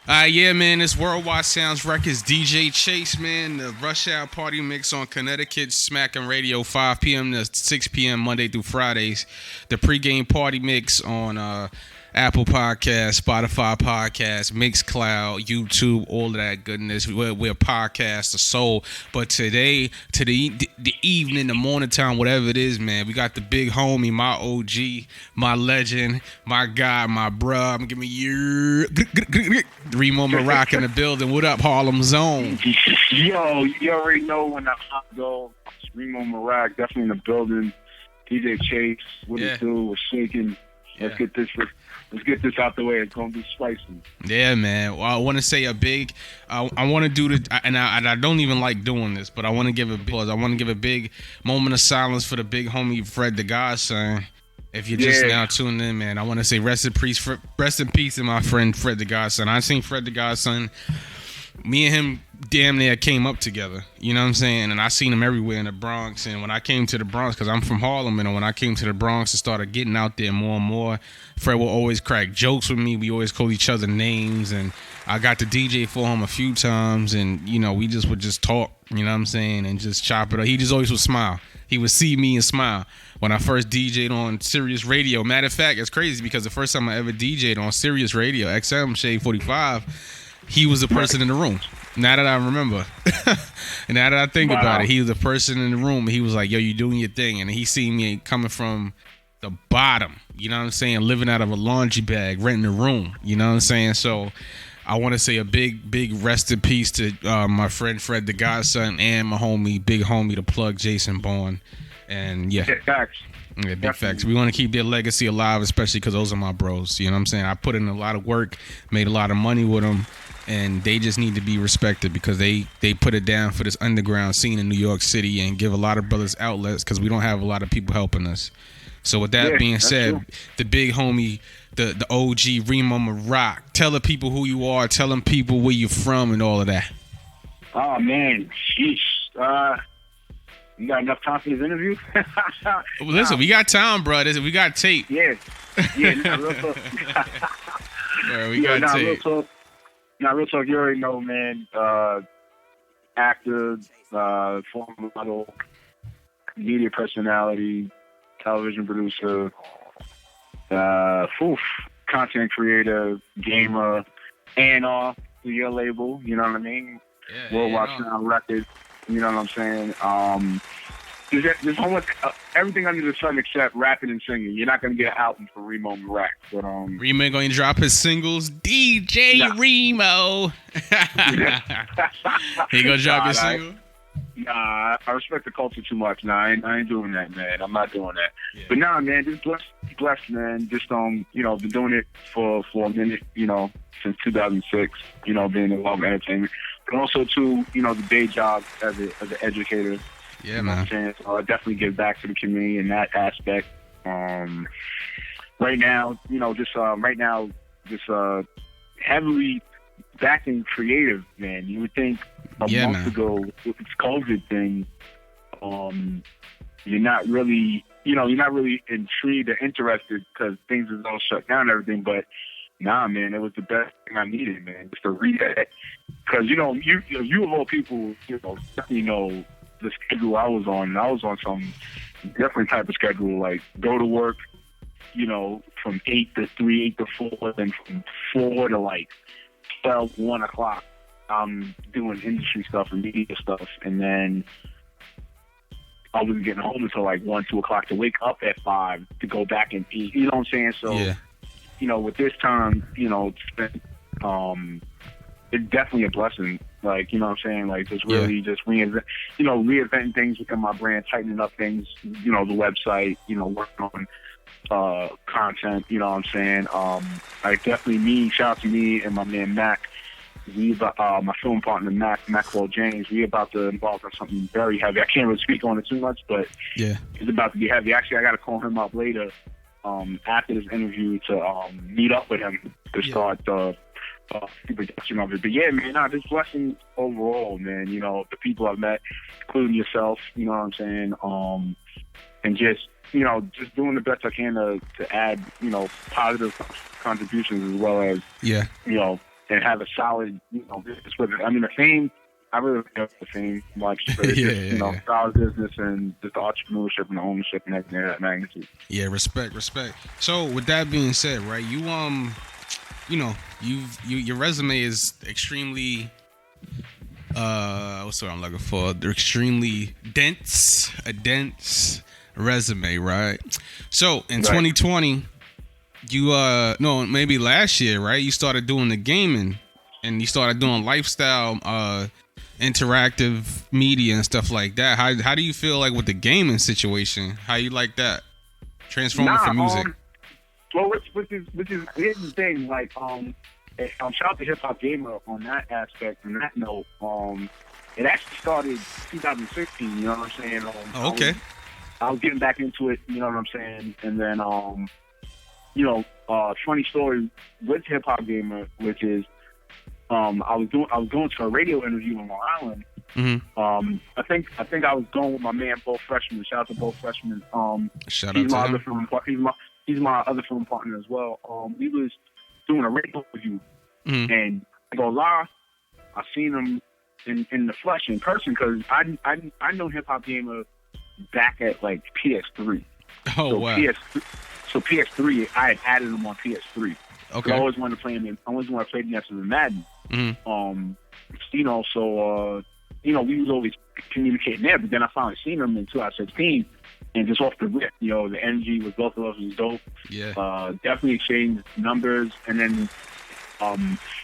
Yeah, man, it's Worldwide Sounds Records. DJ Chase, man, the Rush Hour Party Mix on Connecticut Smackin' Radio, 5 p.m. to 6 p.m. Monday through Fridays. The pregame party mix on Apple Podcasts, Spotify Podcasts, Mixcloud, YouTube, all of that goodness. We're a podcast of soul. But today, to the evening, the morning time, whatever it is, man, we got the big homie, my OG, my legend, my guy, my bruh. I'm giving you Reemomeerak in the building. What up, Harlem Zone? Yo, you already know when I go. Reemomeerak, definitely in the building. DJ Chase, what it do? We're shaking. Let's get this out the way. It's gonna be spicy. Yeah, man. Well, I want to say a big. I want to do the, and I don't even like doing this, but I want to give a pause. I want to give a big moment of silence for the big homie Fred the Godson. If you're just now tuning in, man, I want to say rest in peace to my friend Fred the Godson. I seen Fred the Godson. Me and him damn near came up together. You know what I'm saying? And I seen him everywhere in the Bronx. And when I came to the Bronx, because I'm from Harlem, and when I came to the Bronx and started getting out there more and more, Fred will always crack jokes with me. We always call each other names. And I got to DJ for him a few times. And, you know, we just would just talk, you know what I'm saying, and just chop it up. He just always would smile. He would see me and smile. When I first DJ'd on Sirius Radio, matter of fact, it's crazy because the first time I ever DJ'd on Sirius Radio, XM Shade 45, he was the person in the room. Now that I remember, and now that I think about it, he was the person in the room. And he was like, "Yo, you doing your thing," and he seen me coming from the bottom. You know what I'm saying? Living out of a laundry bag, renting a room. You know what I'm saying? So I want to say a big rest in peace to my friend Fred the Godson and my big homie, the plug, Jason Bourne. And Facts. Yeah, big facts. We want to keep their legacy alive, especially because those are my bros. You know what I'm saying? I put in a lot of work, made a lot of money with them, and they just need to be respected because they put it down for this underground scene in New York City and give a lot of brothers outlets because we don't have a lot of people helping us. So with that being said, true. The big homie, the OG Reemomeerak, tell the people who you are, tell them people where you're from and all of that. Oh, man. Sheesh. You got enough time for this interview? Listen, we got time, bro. We got tape. Yeah. Nah, real talk. We got tape. Real talk, you already know, man. Actor, former model, media personality, television producer, content creator, gamer, A&R to your label, you know what I mean? Yeah, Worldwide Sound Records, you know what I'm saying? There's almost everything under the sun except rapping and singing. You're not going to get an album for Reemomeerak. But, Remo going to drop his singles? DJ Remo. He going to drop his single? Nah, I respect the culture too much. Nah, I ain't doing that, man. I'm not doing that. Yeah. But nah, man, just blessed, man. Just been doing it for a minute, since 2006. Being involved in entertainment, but also too, the day job as an educator. Yeah, man. So I definitely give back to the community in that aspect. Right now, just heavily backing creative, man. You would think a month ago with this COVID thing, you're not really intrigued or interested because things is all shut down and everything. But nah, man, it was the best thing I needed, man, just to read that. Because you of all people, definitely know the schedule I was on. I was on some different type of schedule, like go to work, from 8 to 3, 8 to 4, then from 4 to like 12, 1 o'clock. I'm doing industry stuff and media stuff, and then I wasn't getting home until like 1, 2 o'clock to wake up at 5 to go back and eat. You know what I'm saying? So, with this time, it's been, it's definitely a blessing. Like, you know what I'm saying? Like, just really just reinventing things within my brand, tightening up things, the website, working on content, you know what I'm saying? Like, definitely shout out to me and my man Mac. My film partner Maxwell James, we about to embark on something very heavy. I can't really speak on it too much, but it's about to be heavy. Actually, I got to call him up later after this interview to meet up with him to start the production of it. But yeah, man, just blessings overall, man. The people I've met, including yourself, you know what I'm saying? And just doing the best I can to add, positive contributions as well as, and have a solid, business with it. I mean, the Fame, I really love the Fame much, but it's just, solid business and just the entrepreneurship and the ownership and everything of that magnitude. Yeah, respect. So with that being said, right, you your resume is extremely what's what I'm looking for? They're extremely dense, a dense resume, right? So in 2020, you no, maybe last year, right? You started doing the gaming and you started doing lifestyle interactive media and stuff like that. How do you feel like with the gaming situation? How you like that? Transforming for music. Well, which is here's the thing, like shout out to Hip Hop Gamer on that aspect. On that note, it actually started 2016. You know what I'm saying? Okay. I was getting back into it. You know what I'm saying? And then funny story with Hip Hop Gamer, which is I was going to a radio interview in Long Island. Mm-hmm. I think I was going with my man Bo Freshman. Shout out to Bo Freshman. Shout out to him. He's my other film partner as well. We was doing a radio interview, and I go lie, I seen him in the flesh in person because I know Hip Hop Gamer back at like PS3. Oh so wow. So PS3, I had added him on PS3. Okay. I always wanted to play him. I always wanted to play him after the Madden. Mm-hmm. We was always communicating there. But then I finally seen him in 2016, and just off the rip, the energy with both of us was dope. Yeah. Definitely exchanged numbers, and then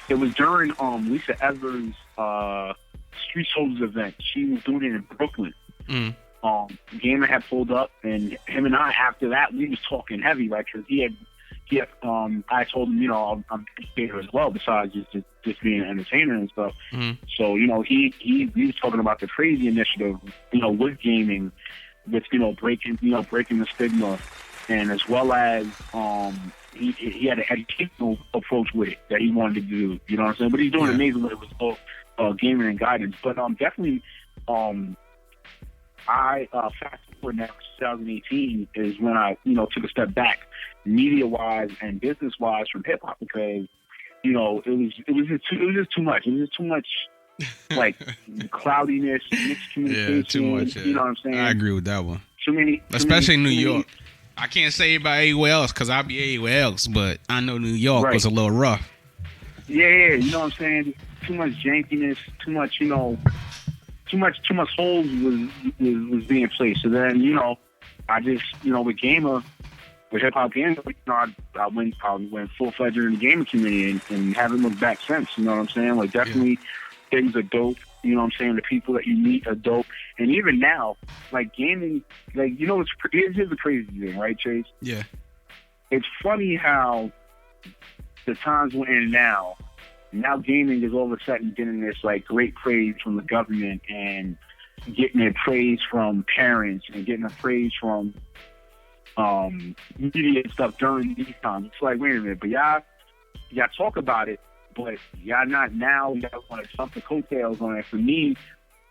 it was during Lisa Evers' Street Soldiers event. She was doing it in Brooklyn. Mm. Gamer had pulled up, and him and I after that we was talking heavy, right? Because he had I told him, I'm a skater as well, besides just being an entertainer and stuff. Mm-hmm. So, he was talking about the crazy initiative, with gaming, with, breaking the stigma, and as well as he had an educational approach with it that he wanted to do, you know what I'm saying? But he's doing amazing with it with both gaming and guidance. But definitely, I fast forward now, 2018 is when I, took a step back, media-wise and business-wise from hip-hop, because, it was just too much. It was just too much, like, cloudiness, mixed communication. Yeah, too much. Yeah. You know what I'm saying? I agree with that one. Especially New York. I can't say about anywhere else because I be anywhere else, but I know New York was a little rough. Yeah, you know what I'm saying? Too much jankiness, too much, too much holes was being placed. So then, I just, with Hip Hop Gamer, I went full-fledged in the gaming community and haven't looked back since. You know what I'm saying? Like, definitely things are dope. You know what I'm saying? The people that you meet are dope. And even now, like, gaming, like, here's the crazy thing, right, Chase? Yeah. It's funny how the times we're in now gaming is all of a sudden getting this, like, great praise from the government and getting their praise from parents and getting a praise from media and stuff during these times. It's like, wait a minute, but y'all talk about it, but y'all not now. Y'all want to jump the coattails on it. For me,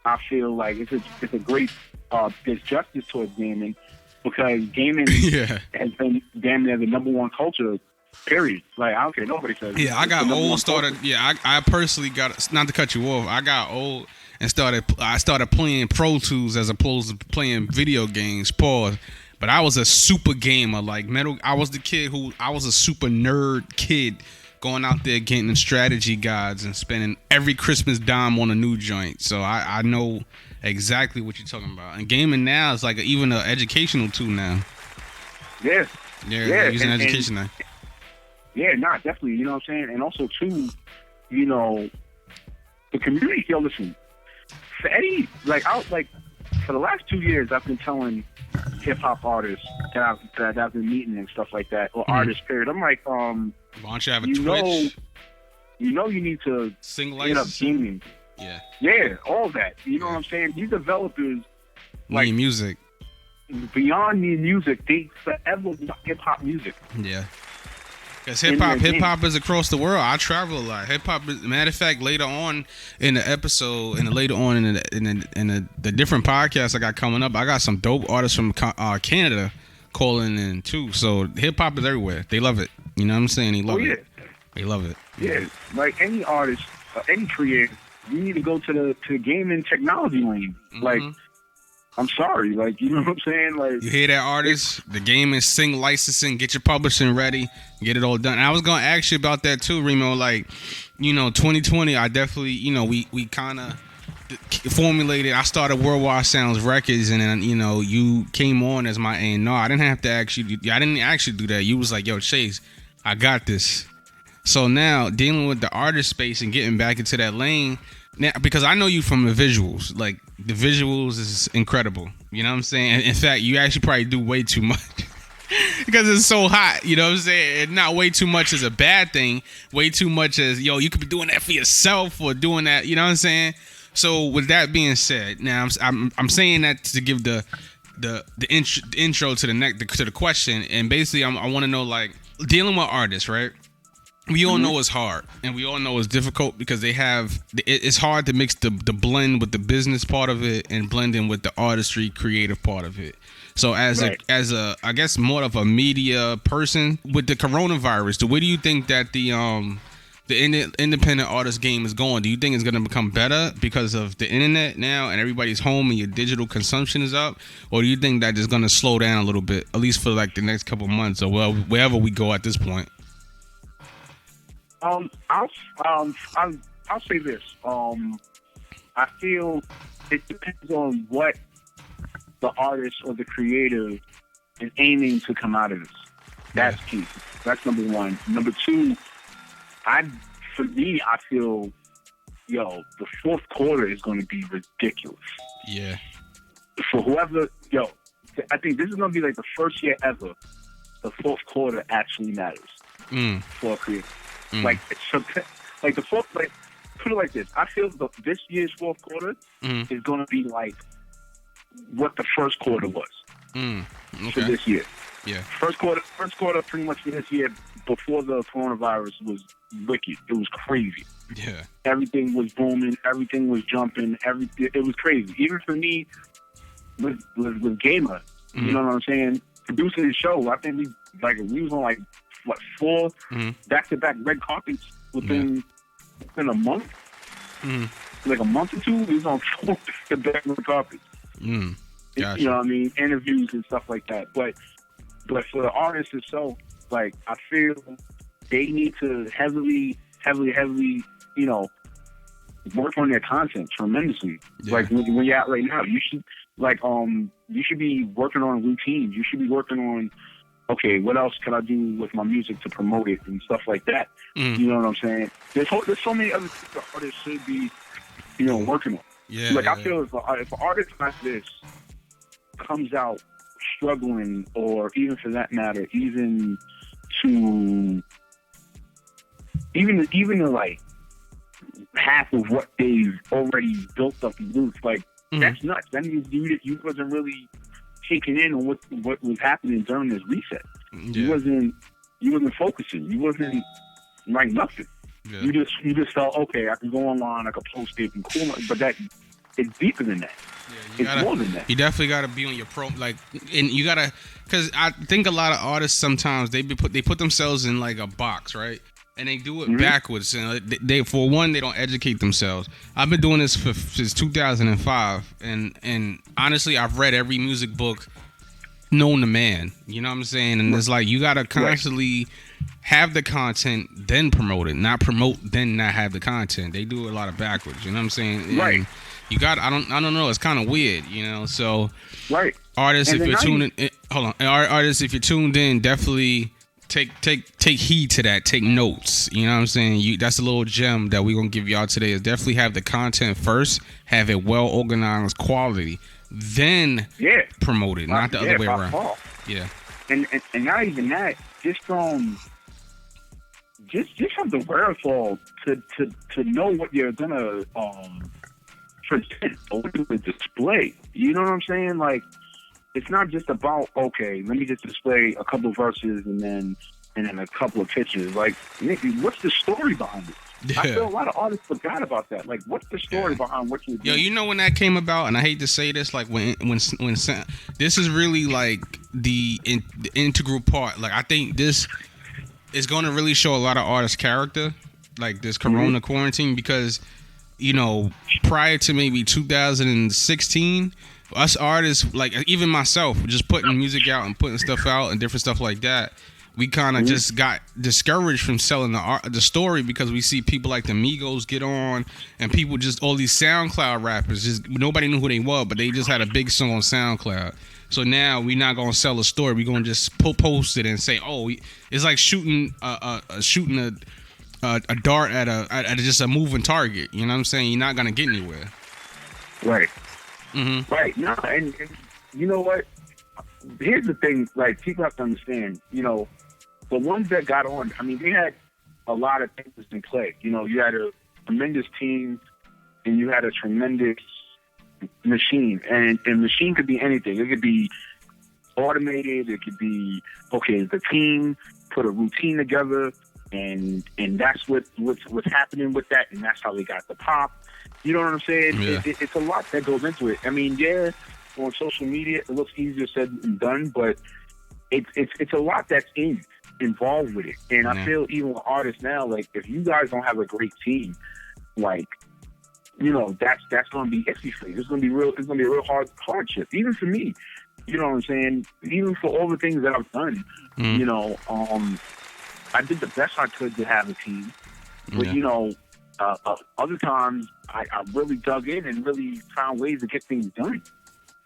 I feel like it's a great disjustice towards gaming, because gaming has been damn near the number one culture. Period. Like, I don't care. Nobody says. Yeah, I got old. Started. Yeah, I personally got, not to cut you off. I got old and started playing Pro Tools as opposed to playing video games. Pause. But I was a super gamer, like I was the kid I was a super nerd kid, going out there getting strategy guides and spending every Christmas dime on a new joint. So I know exactly what you're talking about. And gaming now is like even an educational tool now. Yeah. Yeah, using education now. Yeah, definitely. You know what I'm saying? And also, too, the community, listen, for Eddie, for the last 2 years, I've been telling hip-hop artists that I've been meeting and stuff like that, or artists, period. I'm like, why don't you have a Twitch? You need to sing get up gaming. Yeah. Yeah, all that. You know what I'm saying? These developers, like music. Beyond the music, they forever hip-hop music. Yeah. Because hip-hop is across the world. I travel a lot. Hip-hop, matter of fact, later on in the episode, and later on in the different podcasts I got coming up, I got some dope artists from Canada calling in too. So hip-hop is everywhere. They love it. You know what I'm saying? They love it. They love it. Yeah, like any artist, any creator, you need to go to the game and technology lane. Mm-hmm. Like, I'm sorry, like, you know what I'm saying? Like, you hear that, artists? The game is sing licensing. Get your publishing ready. Get it all done. And I was gonna ask you about that too, Remo. Like, 2020, I definitely, we kind of formulated. I started Worldwide Sounds Records, and then you came on as my A&R. I didn't have to actually. I didn't actually do that. You was like, "Yo, Chase, I got this." So now dealing with the artist space and getting back into that lane. Now, because I know you from the visuals, like the visuals is incredible. You know what I'm saying? In fact, you actually probably do way too much because it's so hot. You know what I'm saying? And not way too much is a bad thing. Way too much is, you could be doing that for yourself or doing that. You know what I'm saying? So with that being said, now I'm saying that to give the intro to the question, and basically I want to know, like, dealing with artists, right? We all know it's hard, and we all know it's difficult because it's hard to mix the blend with the business part of it and blending with the artistry creative part of it. So as a I guess more of a media person with the coronavirus, the way do you think that the independent artist game is going? Do you think it's going to become better because of the internet now and everybody's home and your digital consumption is up, or do you think that it's going to slow down a little bit, at least for like the next couple months or wherever we go at this point? I'll say this. I feel it depends on what the artist or the creator is aiming to come out of this. That's key. That's number one. Number two, for me, I feel, the fourth quarter is going to be ridiculous. Yeah. For whoever, I think this is going to be like the first year ever the fourth quarter actually matters for a creator. Like the fourth, like, put it like this. I feel this year's fourth quarter is going to be like what the first quarter was for this year. Yeah. First quarter pretty much for this year before the coronavirus was wicked. It was crazy. Yeah. Everything was booming. Everything was jumping. It was crazy. Even for me with Gamer, you know what I'm saying? Producing the show, I think we was on 4 back-to-back red carpets within a month. Like a month or two, we was on 4 back-to-back red carpets. Gotcha. You know what I mean? Interviews and stuff like that. But for the artists itself, like, I feel they need to heavily, work on their content tremendously. Yeah. Like when you're out right now, you should be working on routines. You should be working on, okay, what else can I do with my music to promote it and stuff like that? You know what I'm saying? There's so many other things that artists should be, working on. Yeah. Like, I feel if an artist like this comes out struggling, or even for that matter, even to like half of what they've already built up and roots, like, that's nuts. That means you wasn't really taking in on what was happening during this reset. You wasn't focusing. You wasn't like nothing. Yeah. You just felt, okay, I can go online, I can post it and cool, but it's deeper than that. Yeah, it's more than that. You definitely got to be on your and you got to, because I think a lot of artists sometimes they put themselves in like a box, right? And they do it backwards. And they for one, they don't educate themselves. I've been doing this since 2005, and honestly, I've read every music book known to man. You know what I'm saying? And it's like you gotta constantly have the content, then promote it. Not promote, then not have the content. They do a lot of backwards. You know what I'm saying? Right. And you got. I don't know. It's kind of weird. So artists, and if you're tuning in, hold on. Artists, if you're tuned in, definitely take heed to that. Take notes. You know what I'm saying? That's a little gem that we're gonna give y'all today. Is definitely have the content first, have it well organized, quality, then promote it, not the other way around. Yeah. And not even that, just have the wherewithal to know what you're gonna present or what you're gonna display. You know what I'm saying? Like, it's not just about, okay, let me just display a couple of verses and then a couple of pictures. Like, what's the story behind it? Yeah. I feel a lot of artists forgot about that. Like, what's the story behind what you're doing? You know when that came about, and I hate to say this, like when this is really like the integral part. Like, I think this it's going to really show a lot of artists' character, like this Corona quarantine, because prior to maybe 2016, us artists, like even myself, just putting music out and putting stuff out and different stuff like that, we kind of just got discouraged from selling the story, because we see people like the Migos get on, and people just, all these SoundCloud rappers, just nobody knew who they were, but they just had a big song on SoundCloud. So now we're not gonna sell a story. We're gonna just post it and say, oh, it's like shooting a dart at just a moving target. You know what I'm saying? You're not gonna get anywhere. Right. Mm-hmm. Right. No, and you know what? Here's the thing. Like, people have to understand. The ones that got on, I mean, they had a lot of things in play. You had a tremendous team, and you had a tremendous machine. And machine could be anything. It could be automated. It could be, okay, the team put a routine together, and that's what's happening with that, and that's how they got the pop. You know what I'm saying? Yeah. It's a lot that goes into it. I mean, yeah, on social media it looks easier said than done, but it's a lot that's involved with it. And I feel even with artists now, like, if you guys don't have a great team, like, that's gonna be iffy for you. It's gonna be a real hardship, even for me. You know what I'm saying? Even for all the things that I've done, I did the best I could to have a team, but other times I really dug in and really found ways to get things done.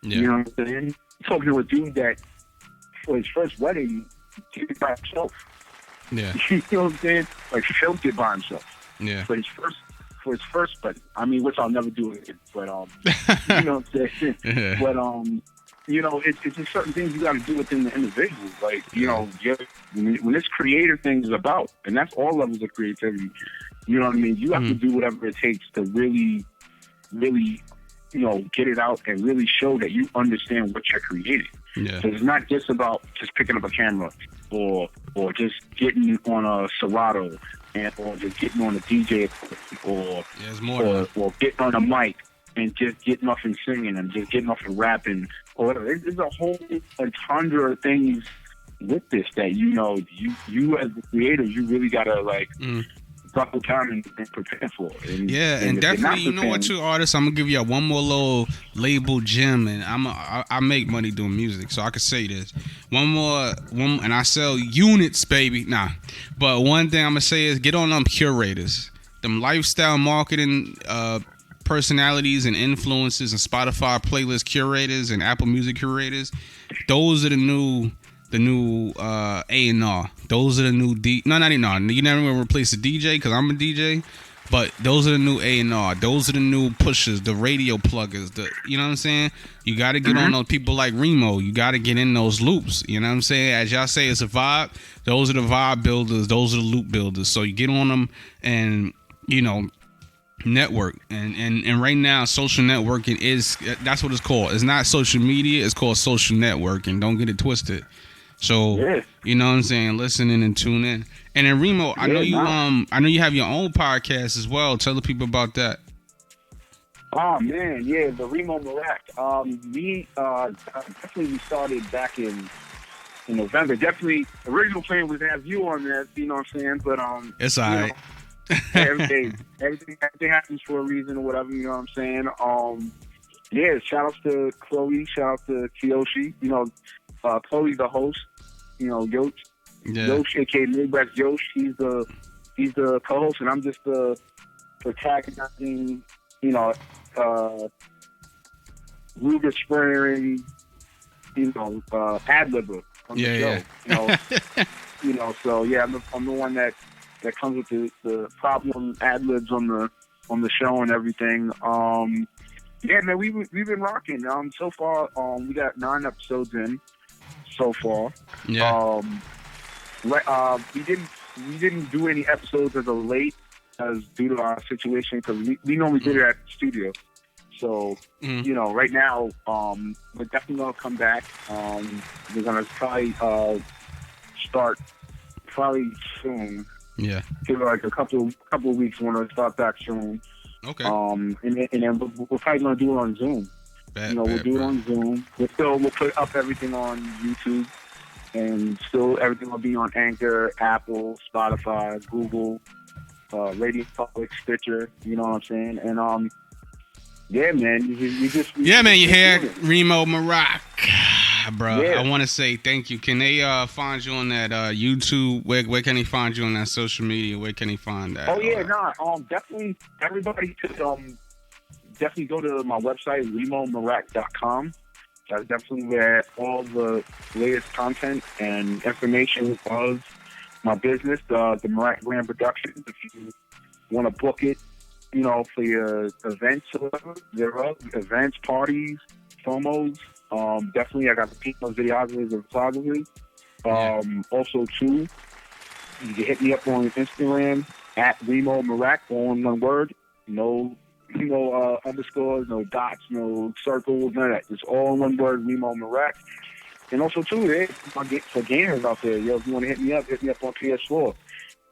Yeah. You know what I'm saying? Talking to a dude that for his first wedding did it by himself. Yeah. You know what I'm saying? Like, filmed it by himself. Yeah. For his first, but I mean, which I'll never do again. But you know what I'm saying? Yeah. But it's just certain things you got to do within the individual. Like, when this creative thing is about, and that's all levels of creativity. You know what I mean? You have to do whatever it takes to really, really, get it out and really show that you understand what you're creating. Yeah. So it's not just about just picking up a camera or just getting on a Serato or just getting on a DJ or getting on a mic and just getting off and singing and just getting off and rapping or whatever. There's a tundra of things with this that you as the creator, you really gotta buckle down and prepare for it. And definitely, you know what, too, artists, I'm gonna give you one more little label gem, and I make money doing music, so I could say this. One, and I sell units, baby. Nah, but one thing I'm gonna say is get on them curators, them lifestyle marketing personalities and influencers and Spotify playlist curators and Apple Music curators. Those are the new A&R. Those are the new not A&R. You never gonna replace the DJ because I'm a DJ, but those are the new A&R. Those are the new pushers, the radio pluggers. You know what I'm saying? You got to get on those people like Remo. You got to get in those loops. You know what I'm saying? As y'all say, it's a vibe. Those are the vibe builders. Those are the loop builders. So you get on them and network. And right now, social networking that's what it's called. It's not social media. It's called social networking. Don't get it twisted. So you know what I'm saying? Listen in and tune in. And then Remo, I know you have your own podcast as well. Tell the people about that. Oh man, yeah, the Reemomeerak. We definitely started back in November. Definitely, original plan was to have you on there. You know what I'm saying? But it's alright. Everything happens for a reason or whatever. You know what I'm saying? Yeah. Shout out to Chloe. Shout out to Kiyoshi. Chloe's the host. Yosh. Yeah. Yosh, aka Midwest Yosh. He's the co-host, and I'm just the protagonizing. Ruger spraying. Ad-libber on the show. So yeah, I'm the one that comes with the problem ad-libs on the show and everything. Yeah, man, we've been rocking. So far, we got 9 episodes in so far. Yeah. We didn't do any episodes as of late, as due to our situation, because we normally did it at the studio. So right now, we're definitely gonna come back. We're gonna probably start soon. Yeah. Give it like a couple of weeks. We're gonna start back soon. Okay. And then we're probably gonna do it on Zoom. We'll do it on Zoom. We'll put up everything on YouTube. and still everything will be on Anchor, Apple, Spotify, Google, Radio Public, Stitcher. You know what I'm saying? And yeah, man, you just Yeah, man, you keep hear doing it. Reemomeerak, bro. Yeah. I want to say thank you. Can they find you on that YouTube? Where can they find you on that social media? Where can they find that? Oh yeah, definitely. Everybody could definitely go to my website, Reemomeerak.com. That's definitely where all the latest content and information of my business, the Merak Brand Productions. If you want to book it, you know, for your events or whatever, thereof, events, parties, promos. Definitely, I got the people, videographers, and photographers. Also, too, you can hit me up on Instagram at Reemomeerak, all in one word. No underscores, no dots, no circles, none of that. It's all in one word, Reemomeerak. And also, too, for gamers out there, yo, if you want to hit me up on PS4.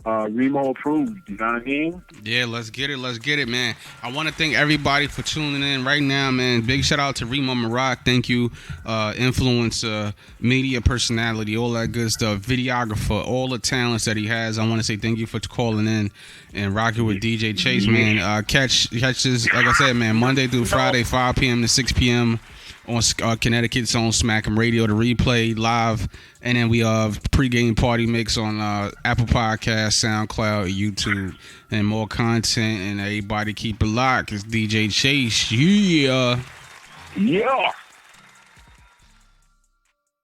Remo approved, you know what I mean? Yeah, let's get it, man. I want to thank everybody for tuning in right now, man. Big shout out to Reemomeerak. Thank you, influencer, media personality, all that good stuff, videographer, all the talents that he has. I want to say thank you for calling in and rocking with DJ Chase, man. Catch this, like I said, man, Monday through Friday, 5 p.m. to 6 p.m. on Connecticut's own Smack 'em Radio, the replay live, and then we pregame party mix on Apple Podcasts, SoundCloud, YouTube, and more content. And everybody keep it locked. It's DJ Chase. Yeah.